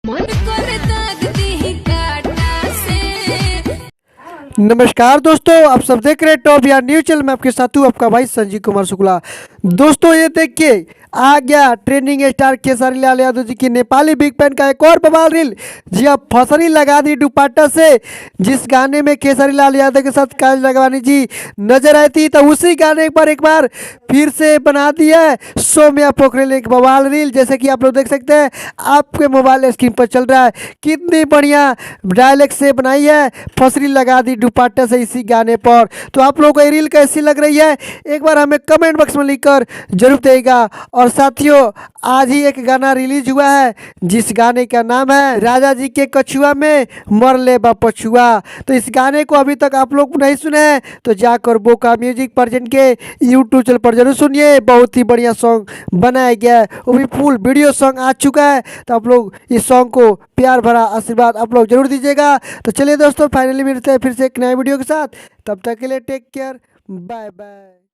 मन करे दाग दी काटा से। नमस्कार दोस्तों, आप सब देख रहे हैं टॉप या न्यूज चैनल में। आपके साथ हूँ आपका भाई संजीव कुमार शुक्ला। दोस्तों ये देखिए, आ गया ट्रेंडिंग स्टार खेसारी लाल यादव जी की नेपाली बिग पैन का एक और बवाल रील। जी अब फसरी लगा दी दुपट्टा से। जिस गाने में खेसारी लाल यादव के साथ काजल राघवानी जी नजर आई थी, तो उसी गाने पर एक बार फिर से बना दिया है सौम्या पोखरेल एक बवाल रील। जैसे कि आप लोग देख सकते हैं, आपके मोबाइल स्क्रीन पर चल रहा है। कितनी बढ़िया डायलॉग से बनाई है, फसरी लगा दी दुपट्टे से इसी गाने पर। तो आप लोगों को ये रील कैसी लग रही है, एक बार हमें कमेंट बॉक्स में लिखकर जरूर देगा। और साथियों, आज ही एक गाना रिलीज हुआ है, जिस गाने का नाम है राजा जी के कछुआ में मर ले बा पछुआ। तो इस गाने को अभी तक आप लोग नहीं सुने हैं तो जाकर बोका म्यूजिक प्रेजेंट के यूट्यूब चैनल पर जरूर सुनिए। बहुत ही बढ़िया सॉन्ग बनाया गया है, वो भी फुल वीडियो सॉन्ग आ चुका है। तो आप लोग इस सॉन्ग को प्यार भरा आशीर्वाद आप लोग जरूर दीजिएगा। तो चलिए दोस्तों, फाइनली मिलते हैं फिर से एक नए वीडियो के साथ। तब तक के लिए टेक केयर, बाय बाय।